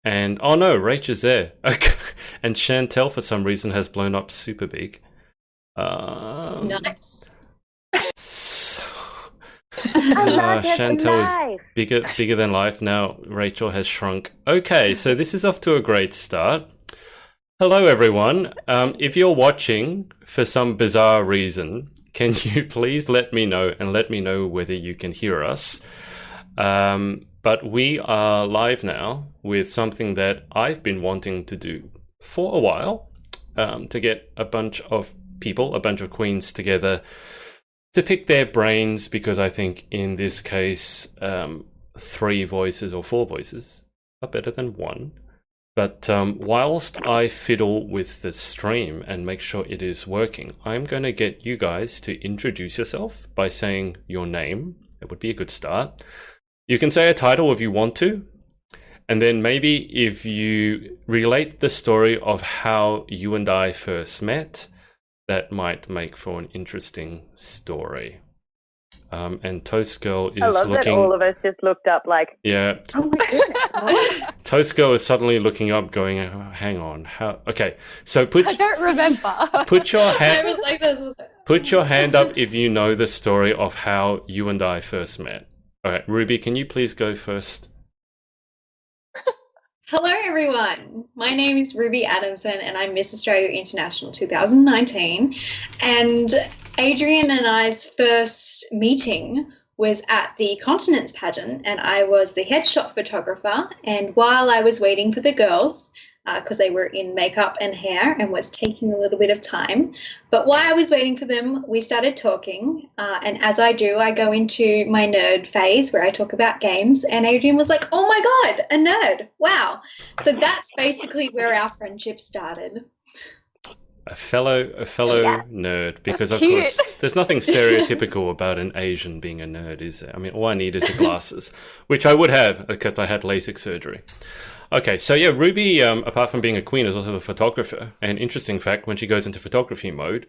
And oh no, Rach is there. Okay. And Chantelle for some reason has blown up super big. Nice. So, I love it Chantelle is life. bigger than life. Now Rachel has shrunk. Okay, so this is off to a great start. Hello everyone. If you're watching for some bizarre reason, can you please let me know and let me know whether you can hear us? But we are live now with something that I've been wanting to do for a while, to get a bunch of people, a bunch of queens together to pick their brains, because I think in this case, 3 voices or 4 voices are better than one. But whilst I fiddle with the stream and make sure it is working, I'm going to get you guys to introduce yourself by saying your name. That would be a good start. You can say a title if you want to, and then maybe if you relate the story of how you and I first met, that might make for an interesting story. And Toast Girl is I love looking... that all of us just looked up like, Yeah. oh my goodness. Toast Girl is suddenly looking up going, oh, hang on. How? Okay, so I don't remember. put your I hand... was like, this was Put your hand up if you know the story of how you and I first met. All right, Ruby, can you please go first? Hello, everyone. My name is Ruby Adamson, and I'm Miss Australia International 2019. And Adrian and I's first meeting was at the Continents pageant, and I was the headshot photographer. And while I was waiting for the girls, because they were in makeup and hair and was taking a little bit of time. But while I was waiting for them, we started talking. And as I do, I go into my nerd phase where I talk about games. And Adrian was like, oh my God, a nerd. Wow. So that's basically where our friendship started. A fellow nerd, because That's of cute. course there's nothing stereotypical about an Asian being a nerd, is there? I mean, all I need is the glasses, which I would have, except I had LASIK surgery. Okay, so yeah, Ruby, apart from being a queen, is also the photographer. And interesting fact, when she goes into photography mode,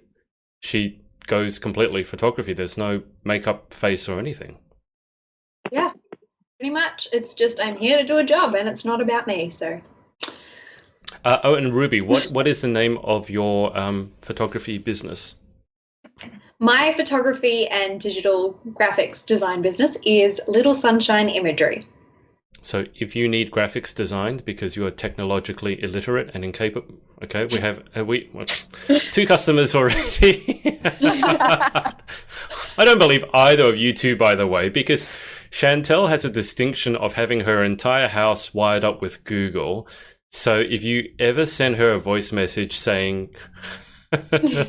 she goes completely photography. There's no makeup, face, or anything. Yeah, pretty much. It's just I'm here to do a job, and it's not about me. So Oh, and Ruby, what is the name of your photography business? my photography and digital graphics design business is Little Sunshine Imagery. So if you need graphics designed because you are technologically illiterate and incapable, okay, we have 2 customers already. I don't believe either of you two, by the way, because Chantelle has a distinction of having her entire house wired up with Google. So if you ever send her a voice message saying... don't do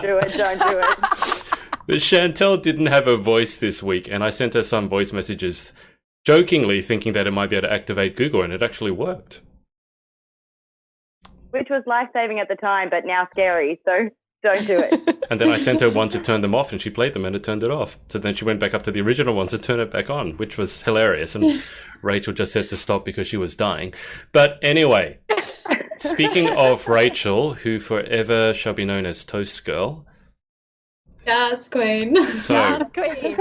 it. But Chantelle didn't have a voice this week, and I sent her some voice messages jokingly thinking that it might be able to activate Google, and it actually worked. Which was life-saving at the time, but now scary, so don't do it. And then I sent her one to turn them off, and she played them and it turned it off. So then she went back up to the original one to turn it back on, which was hilarious. And Rachel just said to stop because she was dying. But anyway, speaking of Rachel, who forever shall be known as Toast Girl. Yes, Queen. So, Yes, queen.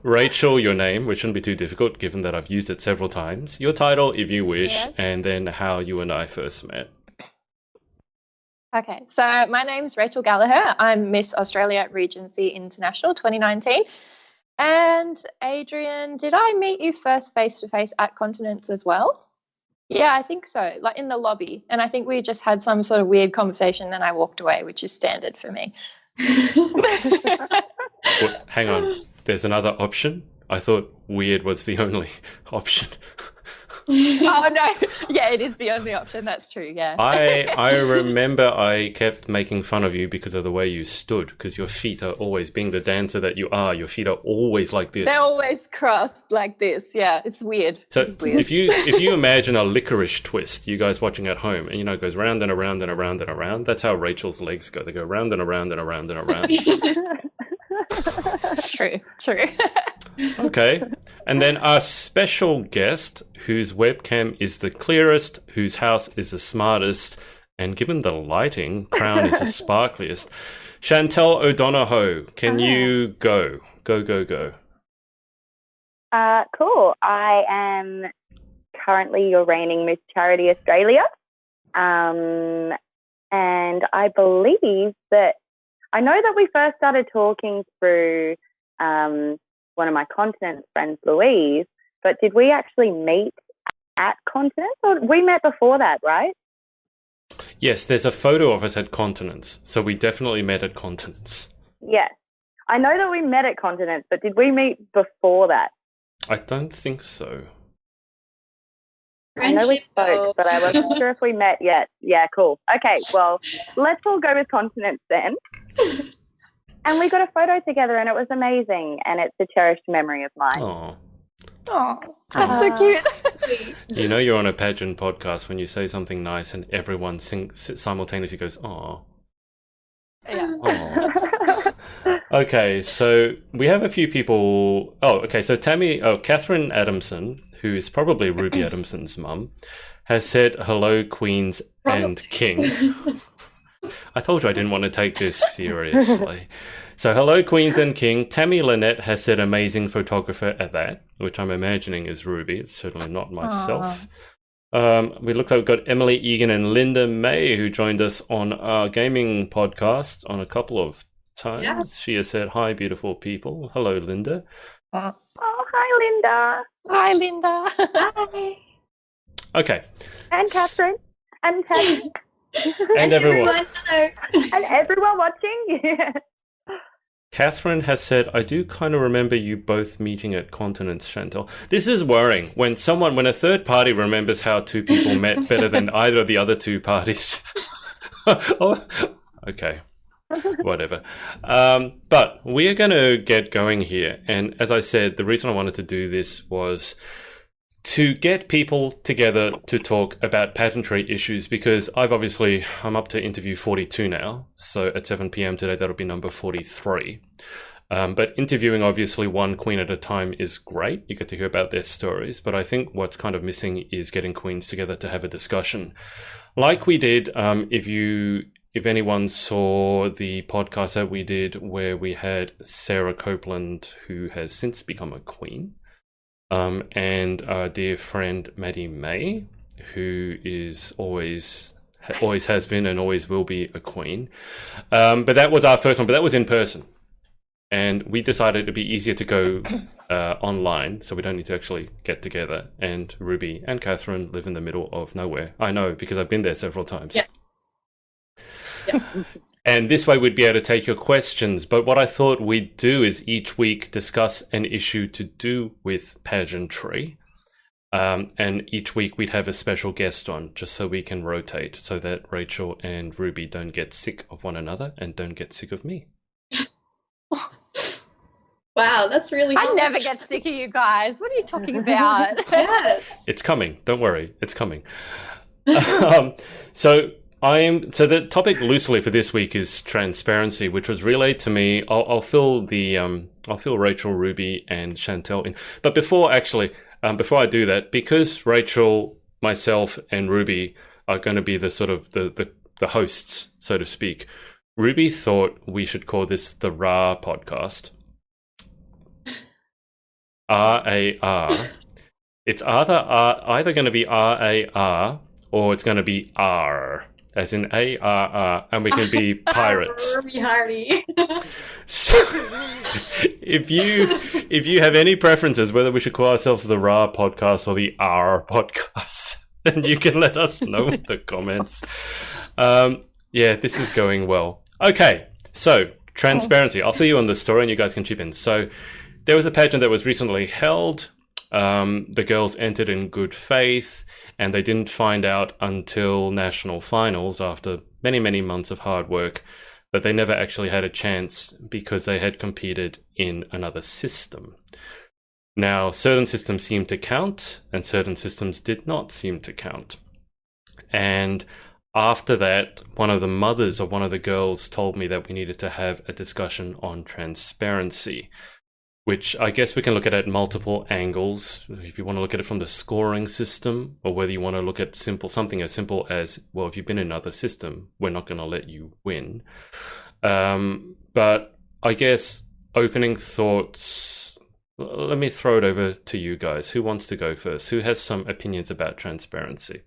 Rachel, your name, which shouldn't be too difficult given that I've used it several times. Your title, if you wish, Yes. and then how you and I first met. Okay, so my name's Rachel Gallagher. I'm Miss Australia Regency International 2019. And Adrian, did I meet you first face-to-face at Continents as well? Yeah, I think so, like in the lobby. And I think we just had some sort of weird conversation, then I walked away, which is standard for me. What, hang on, there's another option? I thought weird was the only option. Oh, no. Yeah, it is the only option. That's true, yeah. I remember I kept making fun of you because of the way you stood, because your feet are always, being the dancer that you are, your feet are always like this. They're always crossed like this. Yeah, it's weird. So it's weird. if you imagine a licorice twist, you guys watching at home, and it goes round and around and around and around. That's how Rachel's legs go. They go round and around and around and around. True. Okay. And then our special guest, whose webcam is the clearest, whose house is the smartest, and given the lighting, crown is the sparkliest. Chantelle O'Donohoe, can you go? Go. Cool. I am currently your reigning Miss Charity Australia. And I believe that I know that we first started talking through one of my Continents friends, Louise, but did we actually meet at Continents, or we met before that, right? Yes, there's a photo of us at Continents, so we definitely met at Continents. Yes. I know that we met at Continents, but did we meet before that? I don't think so. I know we spoke, but I wasn't sure if we met yet. Yeah, cool. Okay, well, let's all go with Continents then. And we got a photo together and it was amazing, and it's a cherished memory of mine. Oh. Oh, that's so cute. You know you're on a Pageant podcast when you say something nice and everyone simultaneously goes, "Aw." Yeah. Aw. Okay, so we have a few people. Oh, okay. So Catherine Adamson, who is probably Ruby Adamson's mum, has said hello, Queens and King. I told you I didn't want to take this seriously. So hello, Queens and King. Tammy Lynette has said amazing photographer at that, which I'm imagining is Ruby. It's certainly not myself. We look like we've got Emily Egan and Linda May, who joined us on our gaming podcast on a couple of times. Yeah. She has said, hi, beautiful people. Hello, Linda. Oh, hi, Linda. Hi, Linda. Hi. Okay. And Catherine. And Tammy. And everyone. Hello. And everyone watching. Catherine has said, I do kind of remember you both meeting at Continents, Chantelle. This is worrying. When a third party remembers how two people met better than either of the other two parties. Oh, okay. Whatever. But we are going to get going here. And as I said, the reason I wanted to do this was to get people together to talk about pageantry issues, because I'm up to interview 42 now. So at 7 p.m. today, that'll be number 43. But interviewing obviously one queen at a time is great. You get to hear about their stories. But I think what's kind of missing is getting queens together to have a discussion. Like we did, if anyone saw the podcast that we did where we had Sarah Copeland, who has since become a queen, and our dear friend Maddie May, who is always has been and always will be a queen. But that was our first one, but that was in person. And we decided it'd be easier to go online, so we don't need to actually get together. And Ruby and Catherine live in the middle of nowhere. I know, because I've been there several times. Yes. Yeah. And this way we'd be able to take your questions. But what I thought we'd do is each week discuss an issue to do with pageantry. And each week we'd have a special guest on, just so we can rotate, so that Rachel and Ruby don't get sick of one another and don't get sick of me. Wow, that's really I never get sick of you guys. What are you talking about? Yes. It's coming. Don't worry. It's coming. So the topic loosely for this week is transparency, which was relayed to me. I'll fill Rachel, Ruby, and Chantelle in. But before I do that, because Rachel, myself, and Ruby are going to be the sort of the hosts, so to speak, Ruby thought we should call this the RAR podcast. RAR. It's either going to be RAR or it's going to be R. As in ARR, and we can be pirates. So, if you have any preferences whether we should call ourselves the RAR podcast or the R podcast, then you can let us know in the comments. Yeah, this is going well. Okay, so transparency. I'll fill you on the story and you guys can chip in. So there was a pageant that was recently held. The girls entered in good faith, and they didn't find out until national finals, after many, many months of hard work, that they never actually had a chance because they had competed in another system. Now, certain systems seemed to count, and certain systems did not seem to count. And after that, one of the mothers of one of the girls told me that we needed to have a discussion on transparency, which I guess we can look at multiple angles. If you want to look at it from the scoring system, or whether you want to look at something as simple as, well, if you've been in another system, we're not going to let you win. But I guess opening thoughts, Let me throw it over to you guys. Who wants to go first? Who has some opinions about transparency?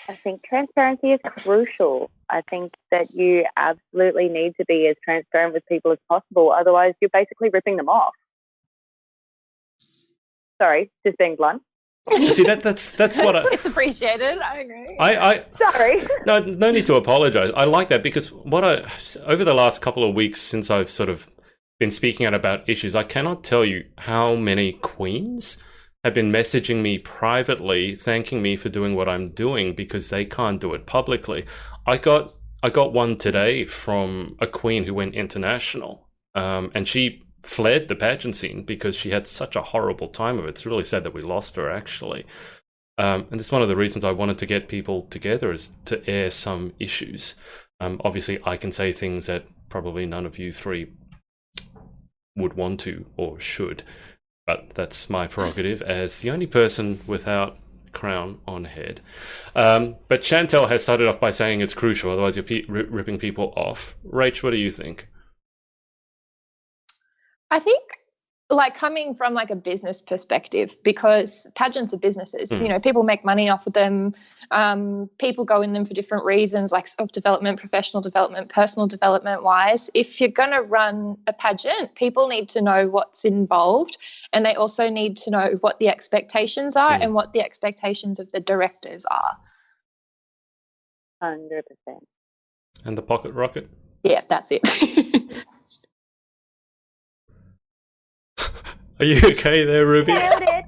I think transparency is crucial. I think that you absolutely need to be as transparent with people as possible. Otherwise, you're basically ripping them off. Sorry, just being blunt. See, that's what it's appreciated. I agree. Sorry. No need to apologize. I like that because over the last couple of weeks since I've sort of been speaking out about issues, I cannot tell you how many queens have been messaging me privately, thanking me for doing what I'm doing because they can't do it publicly. I got one today from a queen who went international, and she fled the pageant scene because she had such a horrible time of it. It's really sad that we lost her, actually. And it's one of the reasons I wanted to get people together, is to air some issues. Obviously, I can say things that probably none of you three would want to or should, but that's my prerogative as the only person without crown on head. But Chantelle has started off by saying it's crucial, otherwise you're ripping people off. Rach, what do you think? I think, like, coming from like a business perspective, because pageants are businesses, you know, people make money off of them. People go in them for different reasons, like self-development, professional development, personal development wise. If you're going to run a pageant, people need to know what's involved, and they also need to know what the expectations are and what the expectations of the directors are. 100%. And the pocket rocket? Yeah, that's it. Are you okay there, Ruby? Nailed it.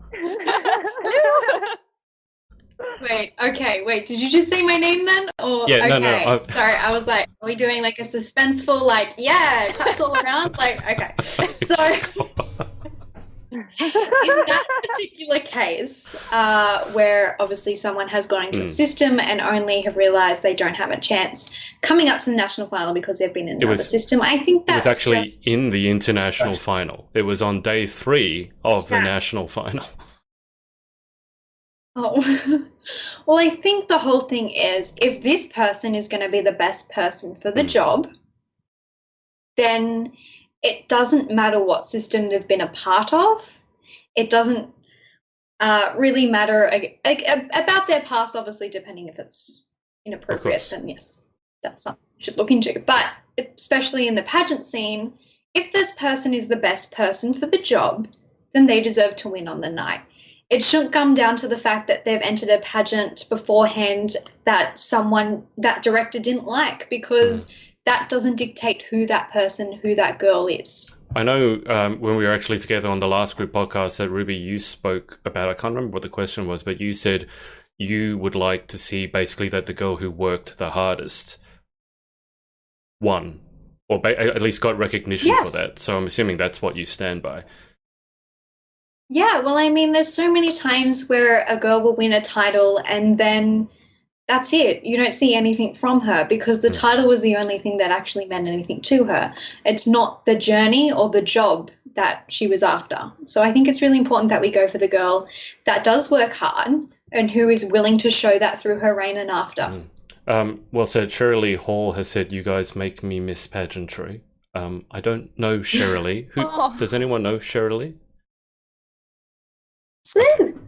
Wait, did you just say my name then? Or Yeah, okay. no. Sorry, I was like, are we doing like a suspenseful, like, yeah, claps all around? Like, okay. So in that particular case, where obviously someone has gone into a system and only have realised they don't have a chance coming up to the national final because they've been in another system, I think that's it was actually in the international final. It was on day 3 of the national final. Oh, well, I think the whole thing is, if this person is going to be the best person for the job, then it doesn't matter what system they've been a part of. It doesn't really matter about their past, obviously, depending if it's inappropriate, then yes, that's something you should look into. But especially in the pageant scene, if this person is the best person for the job, then they deserve to win on the night. It shouldn't come down to the fact that they've entered a pageant beforehand that that director didn't like, because that doesn't dictate who that girl is. I know when we were actually together on the last group podcast that Ruby, you spoke about, I can't remember what the question was, but you said you would like to see basically that the girl who worked the hardest won, or at least got recognition for that. So I'm assuming that's what you stand by. Yeah, well, I mean, there's so many times where a girl will win a title and then that's it. You don't see anything from her because the title was the only thing that actually meant anything to her. It's not the journey or the job that she was after. So I think it's really important that we go for the girl that does work hard and who is willing to show that through her reign and after. Well said. Shirley Hall has said, you guys make me miss pageantry. I don't know Shirley. Does anyone know Shirley? Flynn,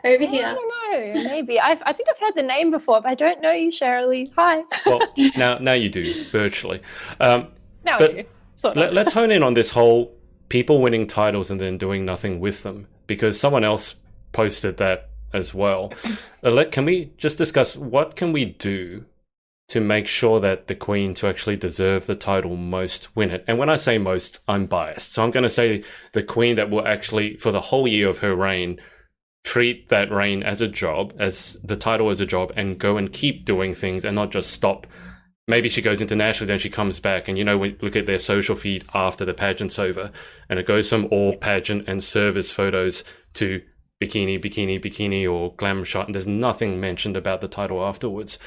over here. I don't know. Maybe I think I've heard the name before, but I don't know you, Shirley. Hi. Well, now you do, virtually. Now I do. Sort of. Let's hone in on this whole people winning titles and then doing nothing with them, because someone else posted that as well. Can we just discuss what can we do to make sure that the queens who actually deserve the title most win it? And when I say most, I'm biased. So I'm going to say the queen that will actually, for the whole year of her reign, treat that reign as a job, as the title as a job, and go and keep doing things and not just stop. Maybe she goes internationally, then she comes back, and we look at their social feed after the pageant's over, and it goes from all pageant and service photos to bikini, or glam shot, and there's nothing mentioned about the title afterwards.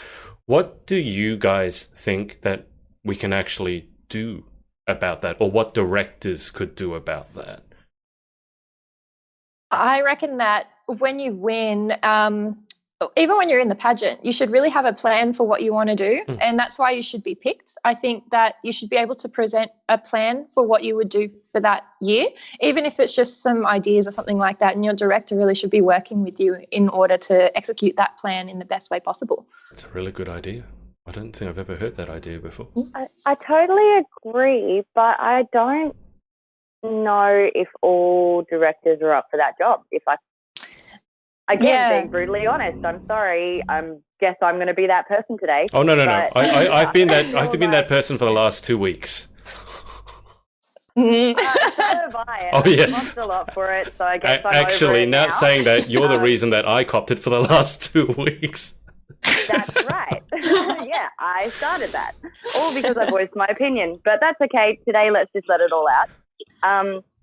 What do you guys think that we can actually do about that, or what directors could do about that? I reckon that when you win, even when you're in the pageant, you should really have a plan for what you want to do. And that's why you should be picked. I think that you should be able to present a plan for what you would do for that year, even if it's just some ideas or something like that. And your director really should be working with you in order to execute that plan in the best way possible. It's a really good idea. I don't think I've ever heard that idea before. I totally agree, but I don't know if all directors are up for that job. Being brutally honest, I'm sorry. Guess I'm going to be that person today. Oh no! I've been that. I've been that person for the last 2 weeks. So have I. Oh yeah. I copped a lot for it, so I guess I'm actually over it now now. saying that you're the reason that I copped it for the last 2 weeks. That's right. Yeah, I started that. All because I voiced my opinion. But that's okay. Today, let's just let it all out.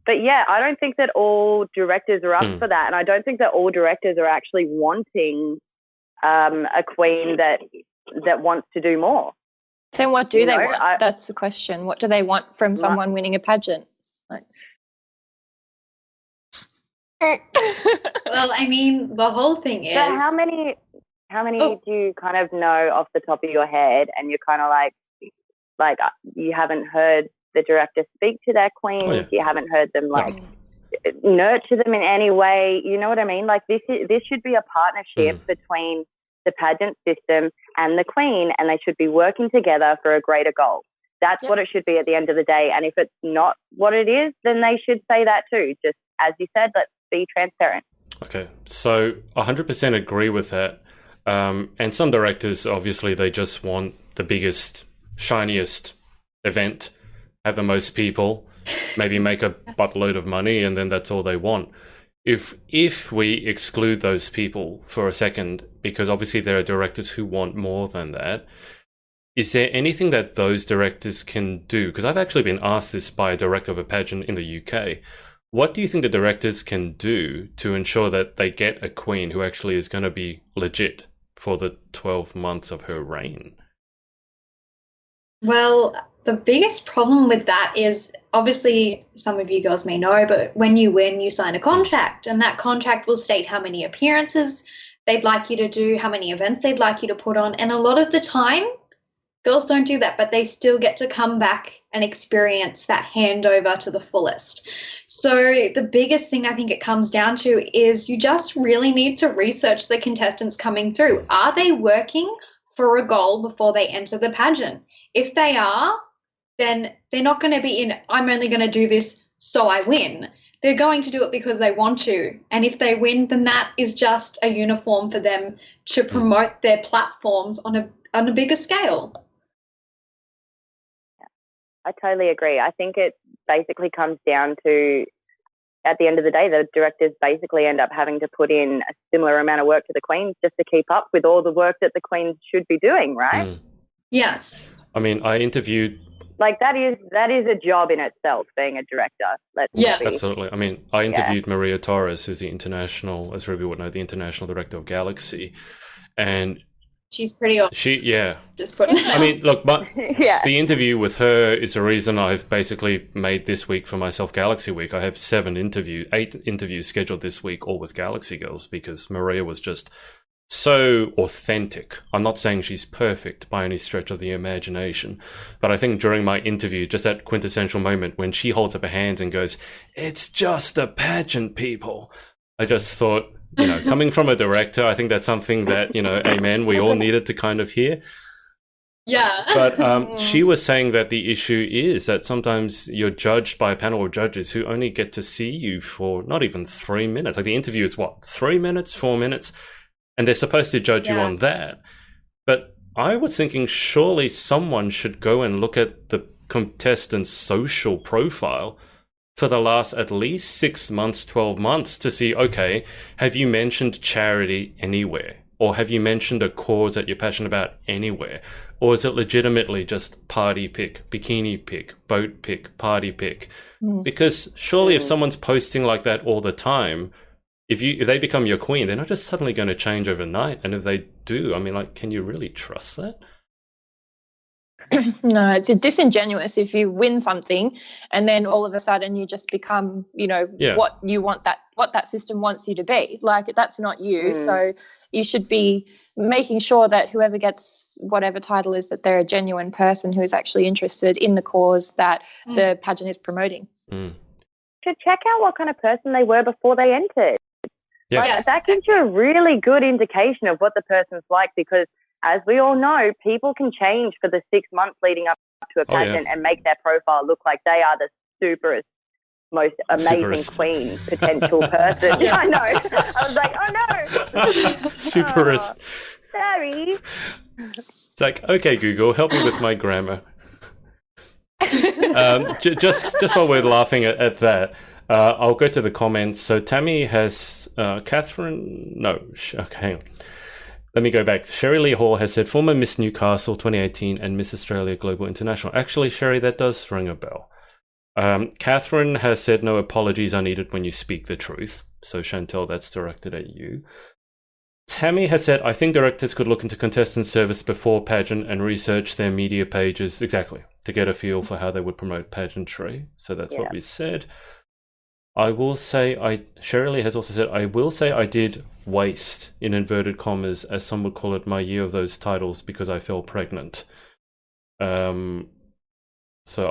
But yeah, I don't think that all directors are up for that. And I don't think that all directors are actually wanting a queen that wants to do more. Then what do they want? That's the question. What do they want from someone winning a pageant? Well, I mean, the whole thing is... So how many do you kind of know off the top of your head, and you're kind of like you haven't heard the director speak to their queens, you haven't heard them nurture them in any way, you know what I mean? Like this should be a partnership between the pageant system and the queen, and they should be working together for a greater goal. That's what it should be at the end of the day. And if it's not what it is, then they should say that too. Just as you said, let's be transparent. Okay, so 100% agree with that. And some directors, obviously, they just want the biggest, shiniest event, have the most people, maybe make a buttload of money, and then that's all they want. If we exclude those people for a second, because obviously there are directors who want more than that, is there anything that those directors can do? Because I've actually been asked this by a director of a pageant in the UK. What do you think the directors can do to ensure that they get a queen who actually is going to be legit for the 12 months of her reign? Well, the biggest problem with that is, obviously, some of you girls may know, but when you win, you sign a contract, and that contract will state how many appearances they'd like you to do, how many events they'd like you to put on. And a lot of the time, girls don't do that, but they still get to come back and experience that handover to the fullest. So the biggest thing I think it comes down to is you just really need to research the contestants coming through. Are they working for a goal before they enter the pageant? If they are, then they're not going to be in, I'm only going to do this so I win. They're going to do it because they want to. And if they win, then that is just a uniform for them to promote their platforms on a bigger scale. I totally agree. I think it basically comes down to, at the end of the day, the directors basically end up having to put in a similar amount of work to the queens just to keep up with all the work that the queens should be doing, right? Yes. I mean, I interviewed... Like, that is a job in itself, being a director. Absolutely. I mean, I interviewed Maria Torres, who's the international, as Ruby would know, the international director of Galaxy. And she's pretty awesome. Just put it I mean, look, but the interview with her is the reason I've basically made this week for myself Galaxy Week. I have 8 interviews scheduled this week, all with Galaxy girls, because Maria was just so authentic. I'm not saying she's perfect by any stretch of the imagination, but I think during my interview, just that quintessential moment when she holds up her hand and goes, "It's just a pageant, people," I just thought, you know, coming from a director, I think that's something that, you know, amen, we all needed to kind of hear. Yeah. But she was saying that the issue is that sometimes you're judged by a panel of judges who only get to see you for not even 3 minutes. Like the interview is 3 minutes, 4 minutes? And they're supposed to judge you on that. But I was thinking surely someone should go and look at the contestant's social profile for the last at least 6 months, 12 months to see, okay, have you mentioned charity anywhere? Or have you mentioned a cause that you're passionate about anywhere? Or is it legitimately just party pick, bikini pick, boat pick, party pick? Because surely if someone's posting like that all the time, if they become your queen, they're not just suddenly going to change overnight. And if they do, I mean, like, can you really trust that? No, it's disingenuous if you win something and then all of a sudden you just become, what you want what that system wants you to be. Like, that's not you. So you should be making sure that whoever gets whatever title is, that they're a genuine person who is actually interested in the cause that the pageant is promoting. Should check out what kind of person they were before they entered. Yeah. Like, that gives you a really good indication of what the person's like, because as we all know, people can change for the 6 months leading up to a pageant and make their profile look like they are the superest, most amazing queen potential person. Yeah, I know. I was like, oh no. Superest. Sorry. It's like, okay, Google, help me with my grammar. Just while we're laughing at that, I'll go to the comments. So Tammy has Catherine. No, okay, hang on. Let me go back. Sherry Lee Hall has said former Miss Newcastle 2018 and Miss Australia Global International. Actually, Sherry, that does ring a bell. Catherine has said no apologies are needed when you speak the truth. So Chantelle, that's directed at you. Tammy has said, I think directors could look into contestant service before pageant and research their media pages, exactly, to get a feel for how they would promote pageantry. So that's what we said. I will say, Sherry Lee has also said, I will say I did waste, in inverted commas, as some would call it, my year of those titles because I fell pregnant. So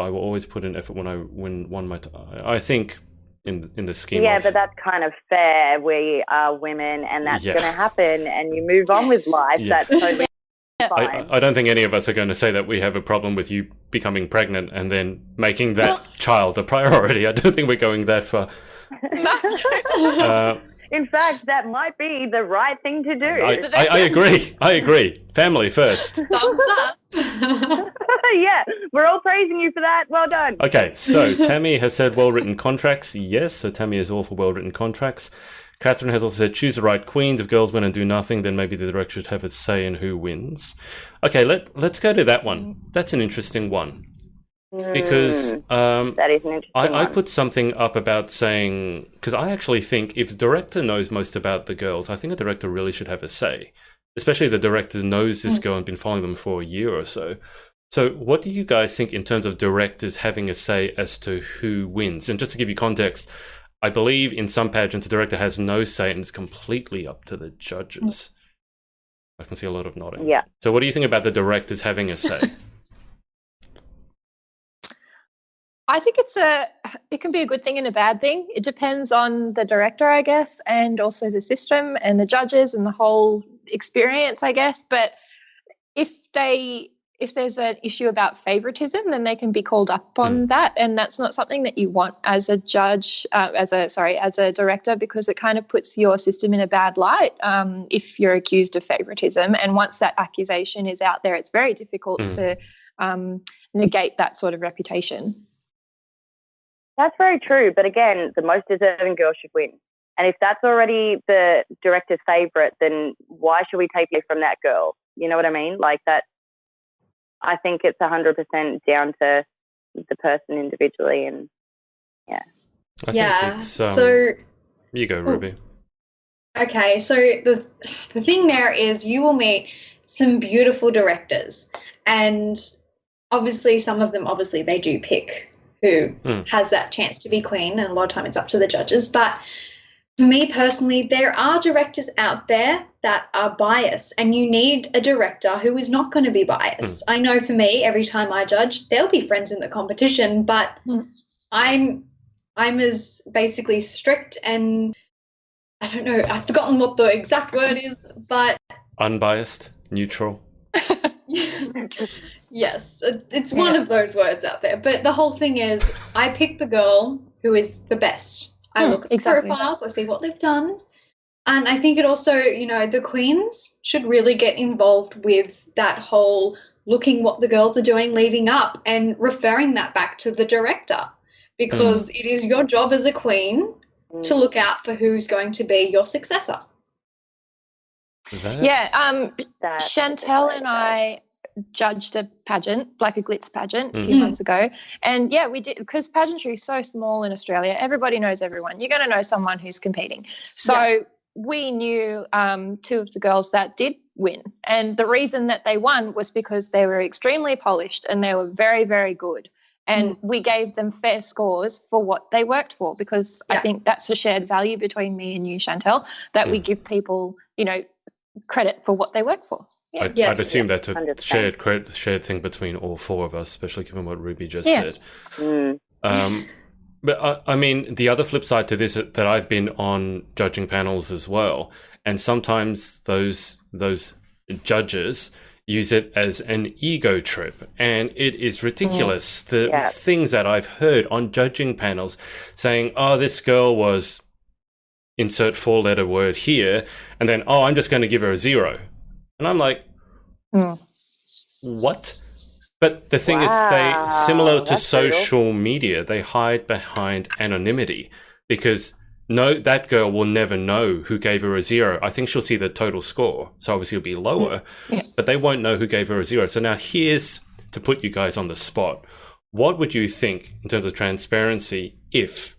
I will always put in effort when I won my I think in the scheme of... but that's kind of fair. We are women and that's going to happen and you move on with life. That's totally fine. I don't think any of us are going to say that we have a problem with you becoming pregnant and then making that child a priority. I don't think we're going that far. In fact, that might be the right thing to do. I agree. I agree. Family first. Thumbs up. Yeah, we're all praising you for that. Well done. Okay, so Tammy has said well-written contracts. Yes, so Tammy is all for well-written contracts. Catherine has also said choose the right queens. If girls win and do nothing, then maybe the director should have a say in who wins. Okay, let's go to that one. That's an interesting one. Because that is an interesting one. I put something up about saying, because I actually think if the director knows most about the girls, I think the director really should have a say, especially if the director knows this girl and been following them for a year or so. So what do you guys think in terms of directors having a say as to who wins? And just to give you context, I believe in some pageants the director has no say and it's completely up to the judges. I can see a lot of nodding. Yeah. So what do you think about the directors having a say? I think it can be a good thing and a bad thing. It depends on the director, I guess, and also the system and the judges and the whole experience, I guess. But if there's an issue about favoritism, then they can be called up on that, and that's not something that you want as a judge, as a director, because it kind of puts your system in a bad light if you're accused of favoritism. And once that accusation is out there, it's very difficult to negate that sort of reputation. That's very true. But again, the most deserving girl should win. And if that's already the director's favourite, then why should we take it from that girl? You know what I mean? Like that, I think it's 100% down to the person individually. And I think it's, so you go, Ruby. Okay, so the thing there is you will meet some beautiful directors, and obviously some of them, they do pick who has that chance to be queen, and a lot of time it's up to the judges. But for me personally, there are directors out there that are biased, and you need a director who is not going to be biased. I know for me, every time I judge, there'll be friends in the competition, but I'm as basically strict and I don't know, I've forgotten what the exact word is, but unbiased, neutral. Yes, it's one of those words out there. But the whole thing is I pick the girl who is the best. I look at the profiles, I see what they've done. And I think it also, the queens should really get involved with that whole looking what the girls are doing leading up and referring that back to the director, because it is your job as a queen to look out for who's going to be your successor. Chantelle and I judged a pageant, like a glitz pageant, a few months ago. And we did, because pageantry is so small in Australia, everybody knows everyone. You're going to know someone who's competing. So we knew two of the girls that did win. And the reason that they won was because they were extremely polished and they were very, very good. And we gave them fair scores for what they worked for, because I think that's a shared value between me and you, Chantelle, that we give people, you know, credit for what they work for. Yeah. I'd assume that's a 100%. shared thing between all four of us, especially given what Ruby just said. But I mean, the other flip side to this that I've been on judging panels as well, and sometimes those judges use it as an ego trip, and it is ridiculous. The things that I've heard on judging panels saying, "Oh, this girl was insert 4-letter word here," and then, "Oh, I'm just going to give her a 0," and I'm like, "What?" But the thing is, similar to social media, they hide behind anonymity, because that girl will never know who gave her a 0. I think she'll see the total score, so obviously it'll be lower, but they won't know who gave her a 0. So now here's to put you guys on the spot. What would you think in terms of transparency if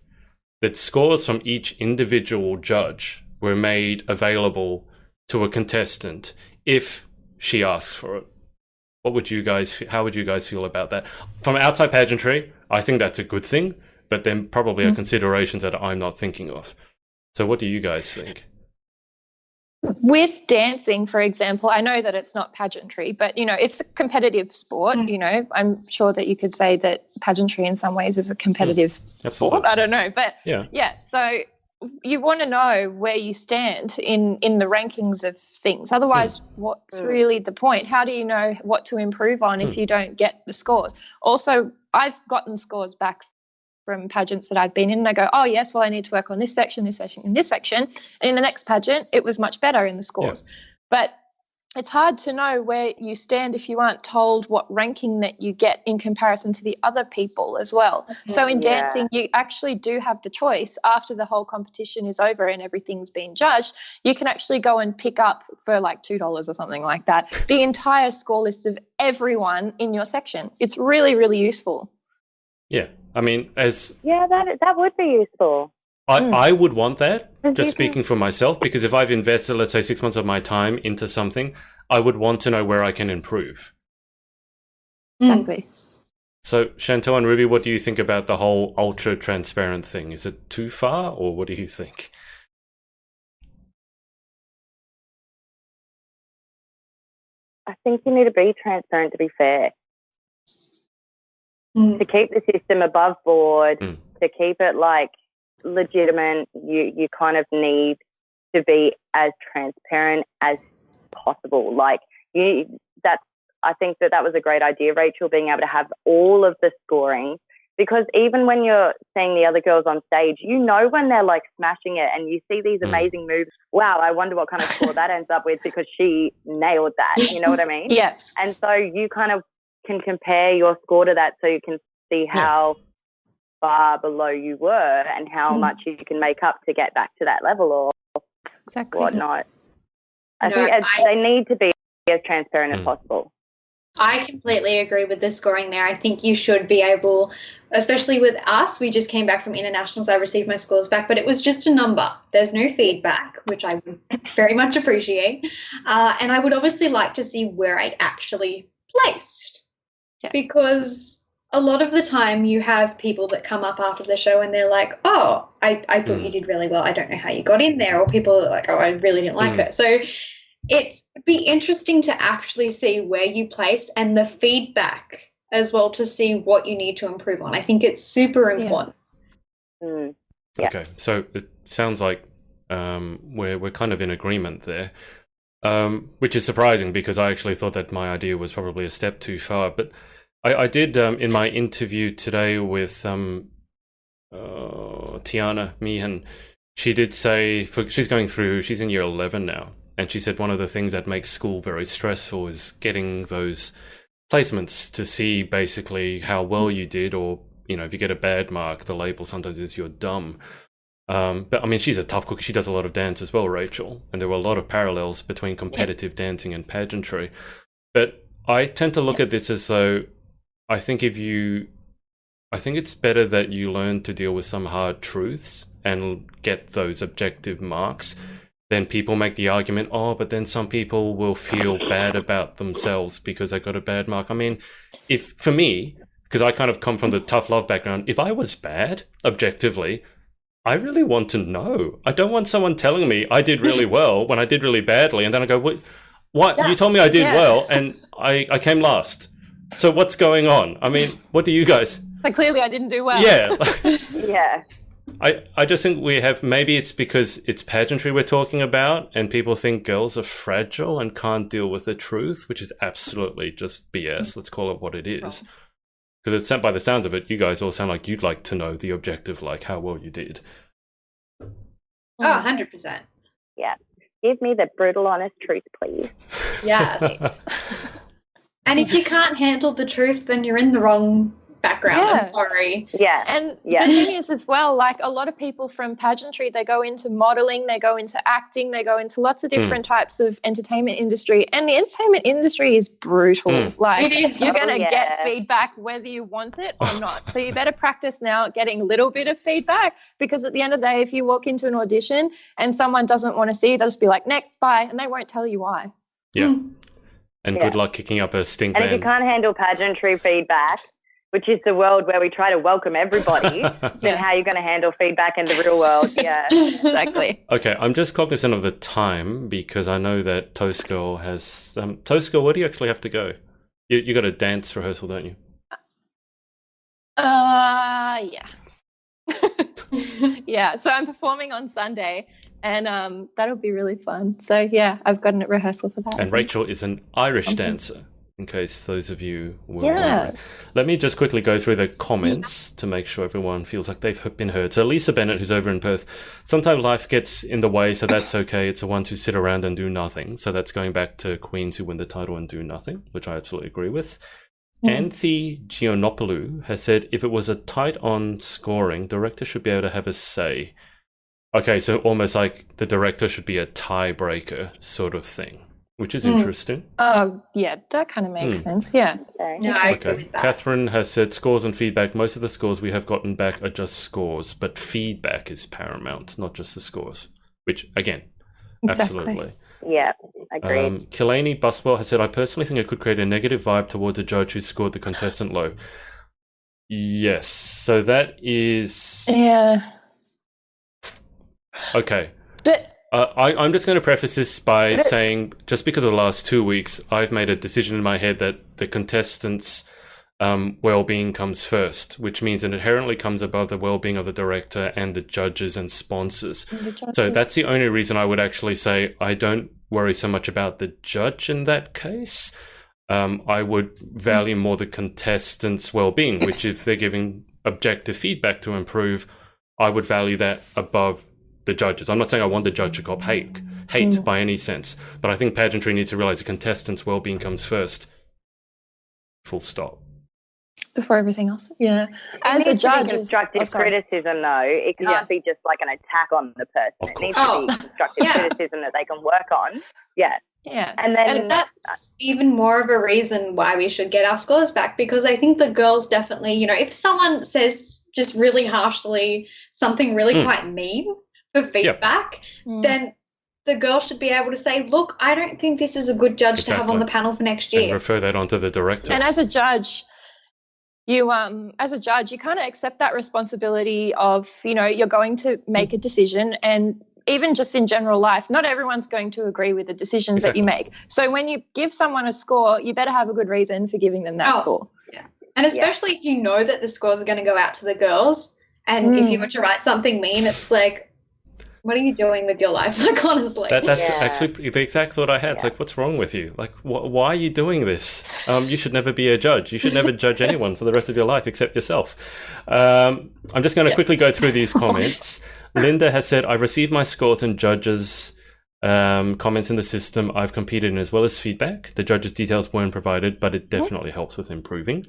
the scores from each individual judge were made available to a contestant if she asks for it? How would you guys feel about that? From outside pageantry, I think that's a good thing, but there probably are considerations that I'm not thinking of. So what do you guys think? With dancing, for example, I know that it's not pageantry, but, you know, it's a competitive sport. You know, I'm sure that you could say that pageantry in some ways is a competitive sport. I don't know, but so you want to know where you stand in the rankings of things. Otherwise, what's really the point? How do you know what to improve on if you don't get the scores? Also, I've gotten scores back from pageants that I've been in, and I go, oh yes, well I need to work on this section, this section, and this section. And in the next pageant, it was much better in the scores. But it's hard to know where you stand if you aren't told what ranking that you get in comparison to the other people as well. So in dancing, you actually do have the choice after the whole competition is over and everything's been judged. You can actually go and pick up for like $2 or something like that the entire score list of everyone in your section. It's really, really useful. Yeah, I mean, that would be useful. I would want that, just speaking for myself, because if I've invested, let's say, 6 months of my time into something, I would want to know where I can improve. Exactly. So, Chantelle and Ruby, what do you think about the whole ultra-transparent thing? Is it too far, or what do you think? I think you need to be transparent to be fair. To keep the system above board, to keep it like legitimate, you kind of need to be as transparent as possible. Like I think that was a great idea, Rachel, being able to have all of the scoring, because even when you're seeing the other girls on stage, you know when they're like smashing it and you see these amazing moves. Wow, I wonder what kind of score that ends up with, because she nailed that. You know what I mean? Yes. And so you kind of can compare your score to that, so you can see how far below you were and how much you can make up to get back to that level or whatnot. I think they need to be as transparent as possible. I completely agree with the scoring there. I think you should be able, especially with us, we just came back from internationals. I received my scores back, but it was just a number. There's no feedback, which I would very much appreciate. And I would obviously like to see where I actually placed. Because a lot of the time you have people that come up after the show and they're like, oh, I thought you did really well. I don't know how you got in there. Or people are like, oh, I really didn't like her. So it'd be interesting to actually see where you placed and the feedback as well, to see what you need to improve on. I think it's super important. Okay, so it sounds like we're kind of in agreement there. Which is surprising, because I actually thought that my idea was probably a step too far. But I did, in my interview today with Tiana Meehan, she did say, she's in year 11 now, and she said one of the things that makes school very stressful is getting those placements to see basically how well you did, or, you know, if you get a bad mark, the label sometimes is you're dumb. But I mean, she's a tough cookie. She does a lot of dance as well, Rachel. And there were a lot of parallels between competitive dancing and pageantry. But I tend to look at this as though I think it's better that you learn to deal with some hard truths and get those objective marks, then people make the argument, oh, but then some people will feel bad about themselves because they got a bad mark. I mean, if for me, because I kind of come from the tough love background, if I was bad, objectively, I really want to know. I don't want someone telling me I did really well when I did really badly, and then I go, what? Yeah. You told me I did well, and I came last. So what's going on? I mean, what do you guys... So clearly I didn't do well. Yeah. Yeah. I just think we have, maybe it's because it's pageantry we're talking about and people think girls are fragile and can't deal with the truth, which is absolutely just BS. Let's call it what it is. Because it's by the sounds of it, you guys all sound like you'd like to know the objective, like how well you did. Oh, 100%. Yeah. Give me the brutal, honest truth, please. Yes. And if you can't handle the truth, then you're in the wrong background. Yeah. I'm sorry. Yeah. And Yeah. the thing is as well, like a lot of people from pageantry, they go into modeling, they go into acting, they go into lots of different types of entertainment industry. And the entertainment industry is brutal. Like It is. you're going to Oh, yeah. get feedback whether you want it or not. So you better practice now getting a little bit of feedback, because at the end of the day, if you walk into an audition and someone doesn't want to see you, they'll just be like, next, bye. And they won't tell you why. Yeah. And Yeah. good luck kicking up a stink And if you van. can't handle pageantry feedback, which is the world where we try to welcome everybody, then how are you going to handle feedback in the real world? Yeah. Exactly. Okay, I'm just cognizant of the time because I know that Toast Girl has... Toast Girl, where do you actually have to go? You got a dance rehearsal, don't you? Yeah. Yeah, so I'm performing on Sunday, and that'll be really fun. So yeah, I've got a rehearsal for that. And Rachel is an Irish dancer, in case those of you were wondering. Yes. Let me just quickly go through the comments to make sure everyone feels like they've been heard. So Lisa Bennett, who's over in Perth, sometimes life gets in the way, so that's okay. It's the ones who sit around and do nothing. So that's going back to queens who win the title and do nothing, which I absolutely agree with. Anthe Giannopoulou has said, if it was a tight on scoring, director should be able to have a say. Okay, so almost like the director should be a tiebreaker sort of thing, which is interesting. Oh, yeah, that kind of makes sense. Yeah. Okay. No, I agree Okay. with that. Catherine has said scores and feedback. Most of the scores we have gotten back are just scores, but feedback is paramount, not just the scores. Which, again, Exactly. absolutely. Yeah. Agreed. Killaney Buswell has said, I personally think it could create a negative vibe towards a judge who scored the contestant low. Yes. So that is... Yeah. Okay. But I'm just going to preface this by saying, just because of the last 2 weeks, I've made a decision in my head that the contestants' well-being comes first, which means it inherently comes above the well-being of the director and the judges and sponsors. So that's the only reason I would actually say I don't worry so much about the judge in that case. I would value more the contestants' well-being, which if they're giving objective feedback to improve, I would value that above the judges. I'm not saying I want the judge to cop hate by any sense, but I think pageantry needs to realize the contestants' well-being comes first. Full stop. before everything else. Yeah. As It a needs to be judge, constructive criticism, though. It can't be just like an attack on the person. Of It needs course. to be constructive criticism that they can work on. Yeah. yeah. And then And that's even more of a reason why we should get our scores back, because I think the girls definitely, you know, if someone says just really harshly something really quite mean for feedback, then the girl should be able to say, look, I don't think this is a good judge to have on the panel for next And year. refer that on to the director. And as a judge, you kind of accept that responsibility of, you know, you're going to make a decision, and even just in general life, not everyone's going to agree with the decisions that you make. So when you give someone a score, you better have a good reason for giving them that score. Yeah. And especially if you know that the scores are going to go out to the girls, and if you were to write something mean, it's like, what are you doing with your life? Like, honestly. That's actually the exact thought I had. It's like, what's wrong with you? Like, why are you doing this? You should never be a judge. You should never judge anyone for the rest of your life except yourself. I'm just going to quickly go through these comments. Linda has said, I've received my scores and judges' comments in the system I've competed in, as well as feedback. The judges' details weren't provided, but it definitely helps with improving.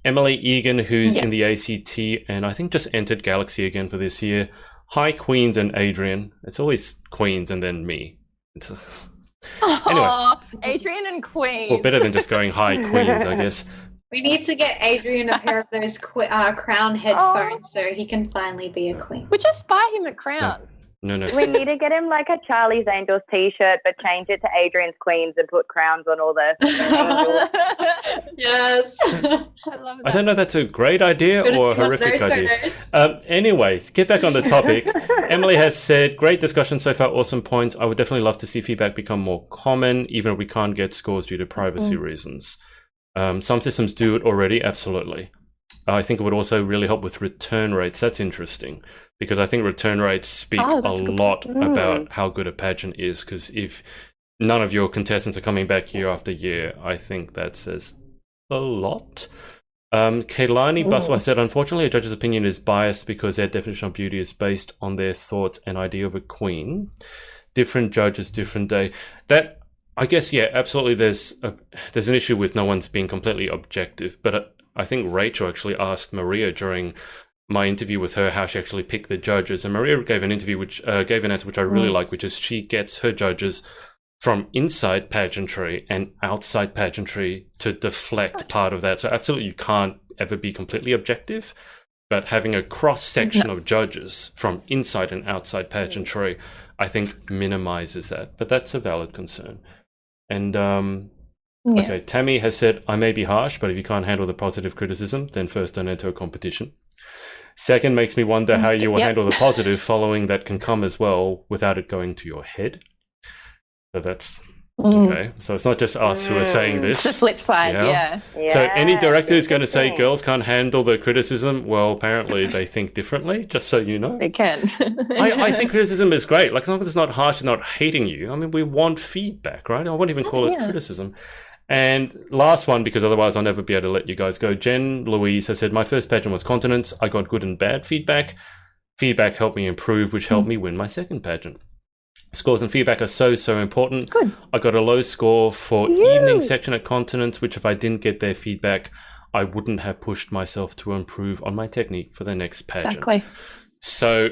Emily Egan, who's in the ACT and I think just entered Galaxy again for this year. Hi, Queens and Adrian. It's always Queens and then me. Anyway. Adrian and Queen. Well, better than just going, hi, Queens, I guess. We need to get Adrian a pair of those crown headphones so he can finally be a queen. We'll just buy him a crown. No. We need to get him like a Charlie's Angels t-shirt, but change it to Adrian's Queens and put crowns on all the angels. Yes. I love that. I don't know if that's a great idea or a horrific idea. Anyway, get back on the topic. Emily has said, great discussion so far, awesome points. I would definitely love to see feedback become more common, even if we can't get scores due to privacy reasons. Some systems do it already, absolutely. I think it would also really help with return rates. That's interesting, because I think return rates speak a lot about how good a pageant is, because if none of your contestants are coming back year after year, I think that says a lot. Kailani Buswell said, unfortunately, a judge's opinion is biased because their definition of beauty is based on their thoughts and idea of a queen. Different judges, different day. That, I guess, yeah, absolutely. There's an issue with no one's being completely objective, but I think Rachel actually asked Maria during my interview with her how she actually picked the judges, and Maria gave an answer which I really like, which is she gets her judges from inside pageantry and outside pageantry to deflect part of that. So absolutely, you can't ever be completely objective, but having a cross section of judges from inside and outside pageantry, I think minimizes that. But that's a valid concern. And okay, Tammy has said, I may be harsh, but if you can't handle the positive criticism, then first don't enter a competition. Second, makes me wonder how you will handle the positive following that can come as well without it going to your head. So that's okay. So it's not just us who are saying this. It's the flip side, yeah. So any director who's going to say girls can't handle the criticism, well, apparently they think differently, just so you know. They can. I think criticism is great. Like, as long as it's not harsh and not hating you. I mean, we want feedback, right? I won't even call it criticism. And last one, because otherwise I'll never be able to let you guys go. Jen Louise has said, my first pageant was continence. I got good and bad feedback. Feedback helped me improve, which helped me win my second pageant. Scores and feedback are so important. Good. I got a low score for evening section at continence, which if I didn't get their feedback, I wouldn't have pushed myself to improve on my technique for the next pageant. Exactly. So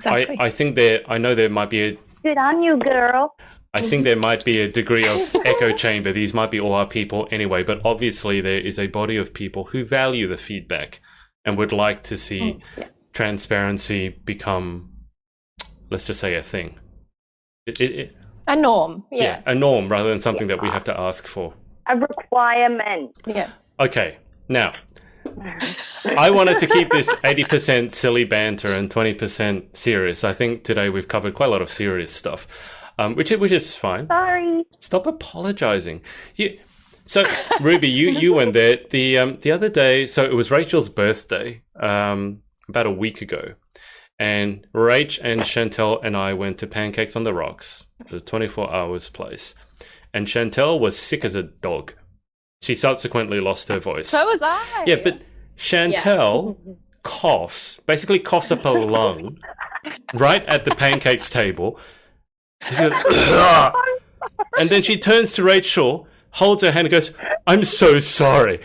I think I know there might be a... Good on you, girl. I think there might be a degree of echo chamber. These might be all our people anyway, but obviously there is a body of people who value the feedback and would like to see transparency become, let's just say, a thing. A norm, yeah. A norm rather than something that we have to ask for. A requirement. Yes. Okay, now, I wanted to keep this 80% silly banter and 20% serious. I think today we've covered quite a lot of serious stuff. Which is fine. Sorry. Stop apologizing. So Ruby, you went there the other day. So it was Rachel's birthday about a week ago, and Rach and Chantelle and I went to Pancakes on the Rocks, the 24 hours place, and Chantelle was sick as a dog. She subsequently lost her voice. So was I. Yeah, but Chantelle coughs up a lung right at the Pancakes table. She goes, and then she turns to Rachel, holds her hand and goes, I'm so sorry.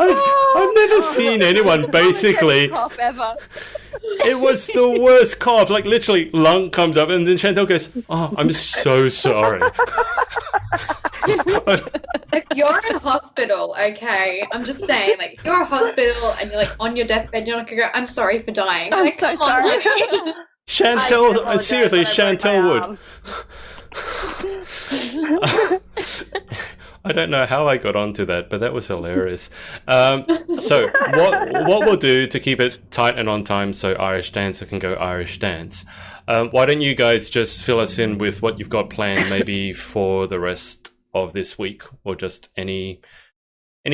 I've never seen anyone basically... Cough ever. It was the worst cough. Like, literally, lung comes up and then Chantelle goes, oh, I'm so sorry. Like, you're in hospital, okay? I'm just saying, like, you're in hospital and you're like on your deathbed, you're not gonna go, I'm sorry for dying. I'm like, so come on, sorry. honey. Chantelle, seriously, Chantelle would. I don't know how I got onto that, but that was hilarious. So what we'll do to keep it tight and on time so Irish Dancer can go Irish Dance, why don't you guys just fill us in with what you've got planned maybe for the rest of this week, or just any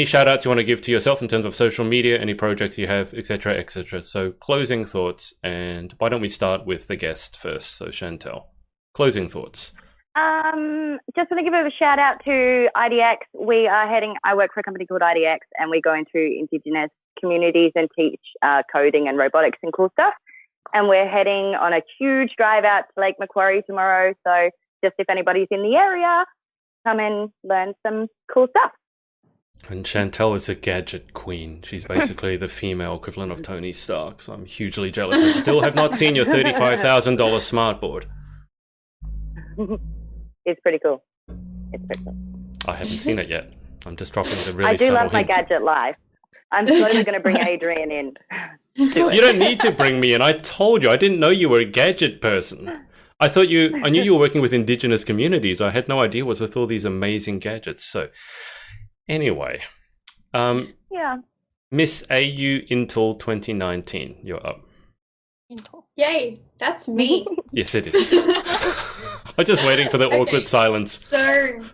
shout outs you want to give to yourself in terms of social media, any projects you have, etc., etc. So closing thoughts, and why don't we start with the guest first? So Chantelle, closing thoughts. Just want to give a shout out to IDX. I work for a company called IDX, and we go into Indigenous communities and teach coding and robotics and cool stuff. And we're heading on a huge drive out to Lake Macquarie tomorrow. So just if anybody's in the area, come and learn some cool stuff. And Chantelle is a gadget queen. She's basically the female equivalent of Tony Stark. So I'm hugely jealous. I still have not seen your $35,000 smartboard. It's pretty cool. I haven't seen it yet. I'm just dropping the really I do subtle love my hint. gadget life. I'm slowly going to bring Adrian in. You don't need to bring me in. I told you. I didn't know you were a gadget person. I knew you were working with Indigenous communities. I had no idea what's with all these amazing gadgets. So, anyway, Yeah. Miss AU Intel 2019, you're up. Yay, that's me. Yes, it is. I'm just waiting for the awkward silence. So,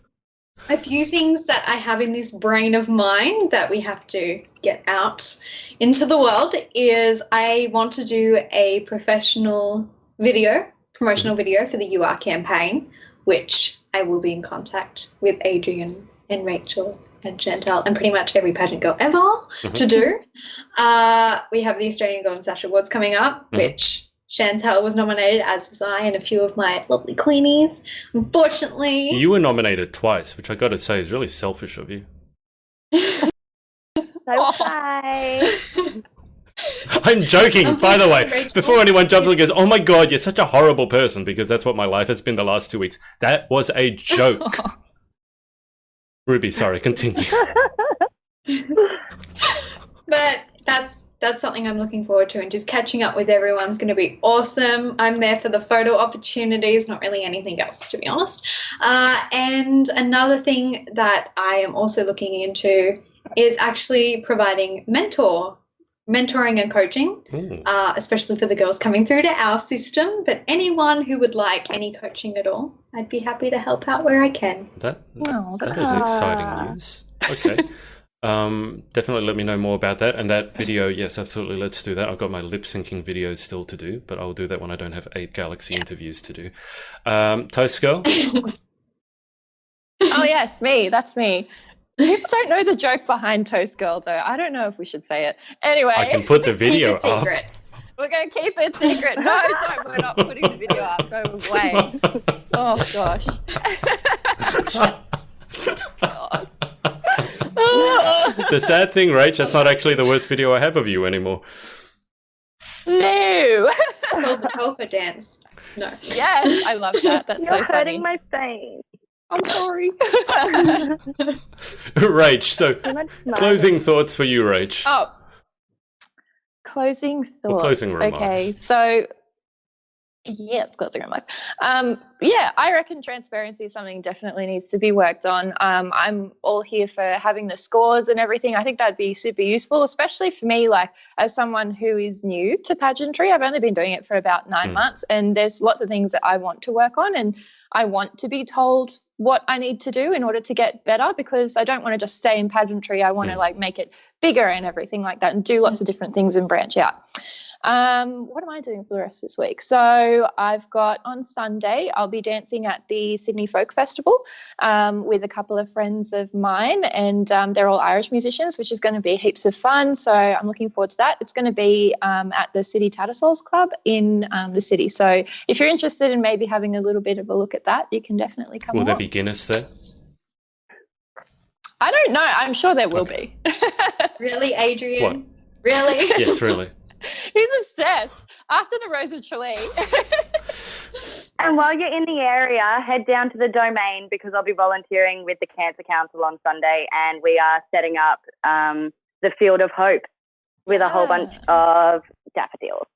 a few things that I have in this brain of mine that we have to get out into the world is I want to do a promotional video for the You Are campaign, which I will be in contact with Adrian and Rachel and Chantelle and pretty much every pageant girl ever to do. We have the Australian Golden Sash Awards coming up, which Chantelle was nominated, as was I, and a few of my lovely queenies. Unfortunately, You were nominated twice, which I got to say is really selfish of you. Hi. I'm joking, by the way. Rachel. Before anyone jumps in and goes, oh my god, you're such a horrible person, because that's what my life has been the last 2 weeks. That was a joke. Ruby, sorry, continue. but that's something I'm looking forward to, and just catching up with everyone's going to be awesome. I'm there for the photo opportunities, not really anything else, to be honest. And another thing that I am also looking into is actually providing mentoring and coaching, especially for the girls coming through to our system. But anyone who would like any coaching at all, I'd be happy to help out where I can. That is exciting news. Okay. Definitely let me know more about that. And that video, yes, absolutely, let's do that. I've got my lip syncing videos still to do, but I'll do that when I don't have 8 Galaxy interviews to do. Toast Girl? Oh, yes, me. That's me. People don't know the joke behind Toast Girl, though. I don't know if we should say it. Anyway. I can put the video Keep it up. secret. We're going to keep it secret. No, don't. We're not putting the video up. No way. Oh, gosh. God. The sad thing, Rach, that's not actually the worst video I have of you anymore. No. Called the polka dance. No. Yes, I love that. That's You're so funny. hurting my face. I'm sorry. Rach, so Too much closing thoughts for you, Rach. Oh, closing thoughts. Or closing remarks. Okay, so yes, closing remarks. Yeah, I reckon transparency is something definitely needs to be worked on. I'm all here for having the scores and everything. I think that'd be super useful, especially for me, like as someone who is new to pageantry. I've only been doing it for about 9 months, and there's lots of things that I want to work on, and I want to be told what I need to do in order to get better, because I don't want to just stay in pageantry. I want to like make it bigger and everything like that, and do lots of different things and branch out. What am I doing for the rest of this week? So I've got on Sunday, I'll be dancing at the Sydney Folk Festival with a couple of friends of mine, and they're all Irish musicians, which is going to be heaps of fun. So I'm looking forward to that. It's going to be at the City Tattersalls Club in the city. So if you're interested in maybe having a little bit of a look at that, you can definitely come Will along. there be Guinness there? I don't know. I'm sure there will be. Really, Adrian? What? Really? Yes, really. He's obsessed. After the Rose of Tralee. And while you're in the area, head down to the Domain, because I'll be volunteering with the Cancer Council on Sunday, and we are setting up the Field of Hope with a whole bunch of daffodils.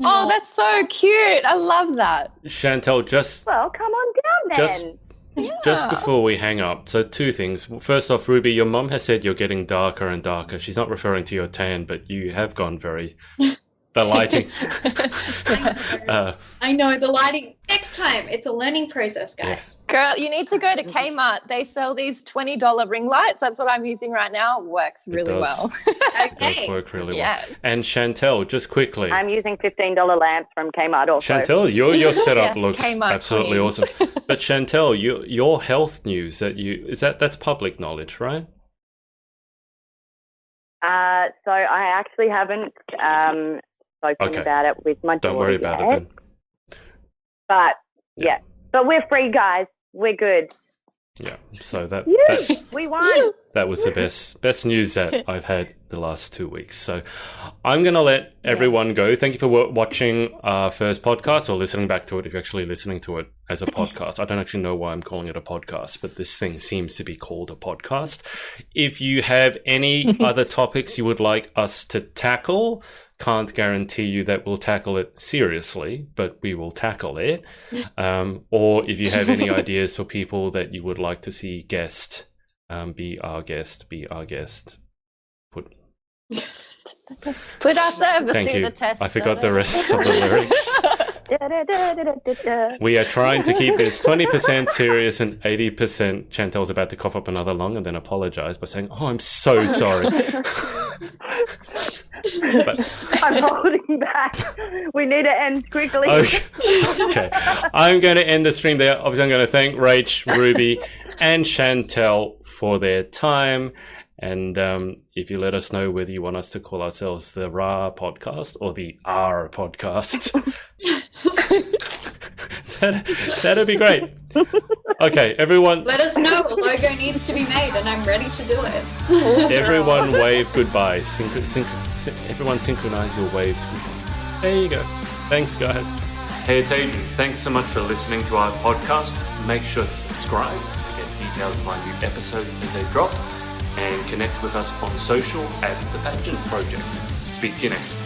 Oh, that's so cute. I love that. Chantelle, just Well, come on down then. just before we hang up, so 2 things. First off, Ruby, your mum has said you're getting darker and darker. She's not referring to your tan, but you have gone very... The lighting. I know, the lighting. Next time, it's a learning process, guys. Girl, you need to go to Kmart. They sell these $20 ring lights. That's what I'm using right now. It works really well. It does Okay. work really Yes. well. And Chantelle, just quickly. I'm using $15 lamps from Kmart also. Chantelle, your setup Yes, looks Kmart absolutely queens. awesome. But Chantelle, your health news that's public knowledge, right? So I actually haven't spoken about it with my daughter Don't worry about it yet. then. But yeah, but we're free, guys. We're good. Yeah. So that Yes, we won. that was the best news that I've had the last 2 weeks. So I'm going to let everyone go. Thank you for watching our first podcast, or listening back to it if you're actually listening to it as a podcast. I don't actually know why I'm calling it a podcast, but this thing seems to be called a podcast. If you have any other topics you would like us to tackle, can't guarantee you that we'll tackle it seriously, but we will tackle it. Or if you have any ideas for people that you would like to see guest, be our guest. Put our service Thank to you. the test. I forgot the rest of the lyrics. We are trying to keep this 20% serious and 80%. Chantelle's about to cough up another lung and then apologize by saying, "Oh, I'm so sorry." I'm holding back. We need to end quickly. Okay. I'm going to end the stream there. Obviously, I'm going to thank Rach, Ruby, and Chantelle for their time. And if you let us know whether you want us to call ourselves the Ra podcast or the R podcast, that'd be great. Okay, everyone. Let us know. A logo needs to be made, and I'm ready to do it. Everyone wave goodbye. Everyone synchronize your waves goodbye. There you go. Thanks, guys. Hey, it's Adrian. Thanks so much for listening to our podcast. Make sure to subscribe to get details of our new episodes as they drop. And connect with us on social at the Pageant Project. Speak to you next.